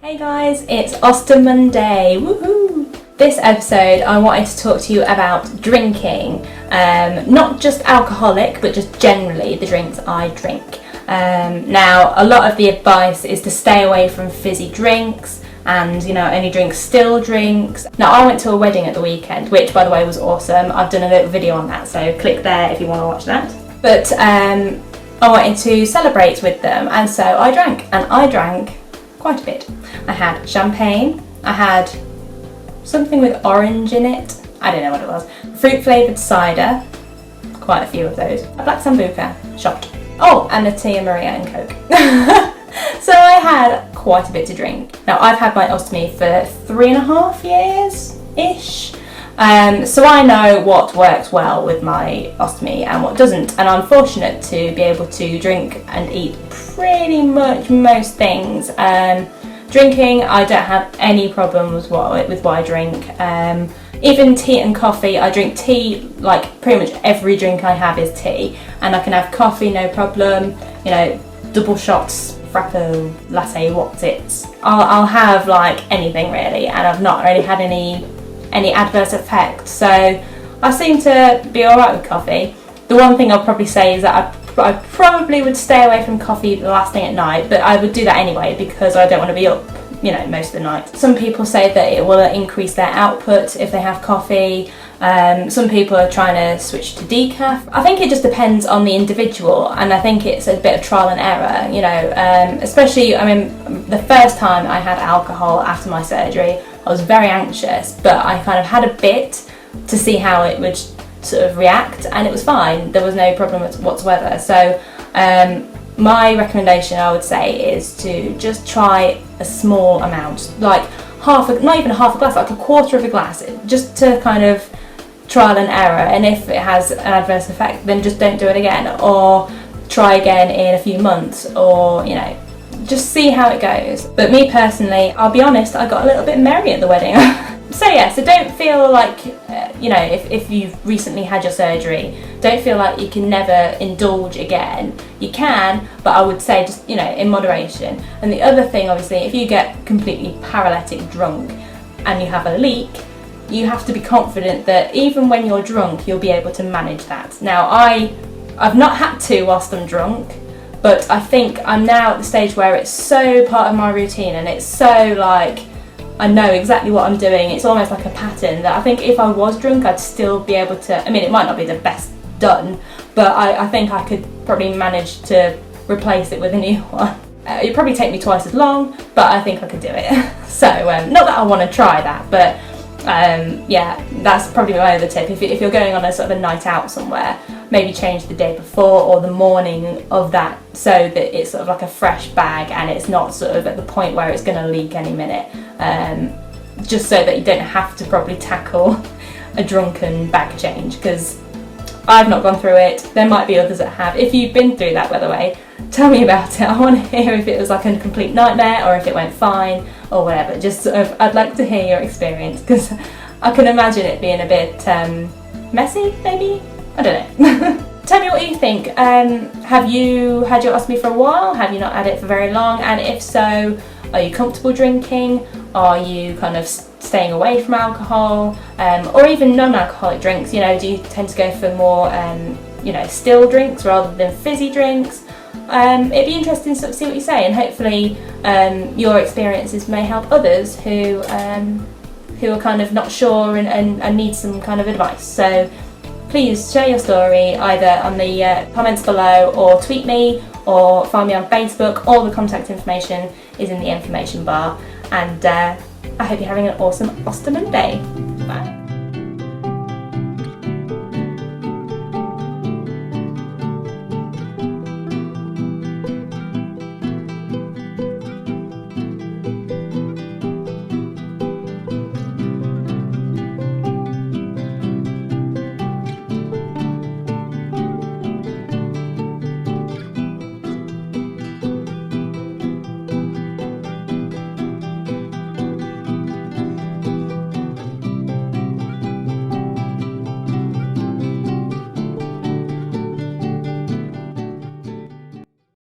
Hey guys, it's Ostomonday, woohoo! This episode I wanted to talk to you about drinking, not just alcoholic but just generally the drinks I drink. Now a lot of the advice is to stay away from fizzy drinks and only drink still drinks. Now I went to a wedding at the weekend, which by the way was awesome. I've done a little video on that, so click there if you want to watch that. But I wanted to celebrate with them, and so I drank quite a bit. I had champagne, I had something with orange in it, I don't know what it was, fruit flavoured cider, quite a few of those, a black sambuca, shot, oh, and a Tia Maria and Coke. So I had quite a bit to drink. Now I've had my ostomy for 3.5 years-ish, so I know what works well with my ostomy and what doesn't, and I'm fortunate to be able to drink and eat pretty much most things. Drinking, I don't have any problems with what I drink. Even tea and coffee, I drink tea, like pretty much every drink I have is tea, and I can have coffee no problem, double shots, frappo, latte, what's it. I'll have like anything really, and I've not really had any adverse effects, so I seem to be alright with coffee. The one thing I'll probably say is that I probably would stay away from coffee the last thing at night, but I would do that anyway because I don't want to be up, most of the night. Some people say that it will increase their output if they have coffee. Some people are trying to switch to decaf. I think it just depends on the individual, and I think it's a bit of trial and error, especially, the first time I had alcohol after my surgery, I was very anxious, but I kind of had a bit to see how it would sort of react, and it was fine. There was no problem whatsoever. So my recommendation, I would say, is to just try a small amount, like not even half a glass, like a quarter of a glass, just to kind of trial and error, and if it has an adverse effect then just don't do it again, or try again in a few months, or just see how it goes. But me personally, I'll be honest, I got a little bit merry at the wedding. So yeah, so don't feel like, if you've recently had your surgery, don't feel like you can never indulge again. You can, but I would say just, in moderation. And the other thing, obviously, if you get completely paralytic drunk and you have a leak, you have to be confident that even when you're drunk, you'll be able to manage that. Now, I've not had to whilst I'm drunk, but I think I'm now at the stage where it's so part of my routine, and it's so like, I know exactly what I'm doing. It's almost like a pattern that I think if I was drunk, I'd still be able to, it might not be the best done, but I think I could probably manage to replace it with a new one. It'd probably take me twice as long, but I think I could do it. So, not that I want to try that, but yeah, that's probably my other tip. If you're going on a sort of a night out somewhere, maybe change the day before or the morning of that, so that it's sort of like a fresh bag and it's not sort of at the point where it's going to leak any minute, just so that you don't have to probably tackle a drunken bag change, because I've not gone through it. There might be others that have. If you've been through that, by the way, tell me about it. I want to hear if it was like a complete nightmare or if it went fine or whatever. Just sort of, I'd like to hear your experience, because I can imagine it being a bit messy, maybe? I don't know. Tell me what you think. Have you had your ostomy for a while? Have you not had it for very long? And if so, are you comfortable drinking? Are you kind of staying away from alcohol? Or even non-alcoholic drinks? Do you tend to go for more still drinks rather than fizzy drinks? It'd be interesting to sort of see what you say, and hopefully your experiences may help others who are kind of not sure and need some kind of advice. So please share your story either on the comments below, or tweet me, or find me on Facebook. All the contact information is in the information bar, and I hope you're having an awesome Ostomonday. Bye.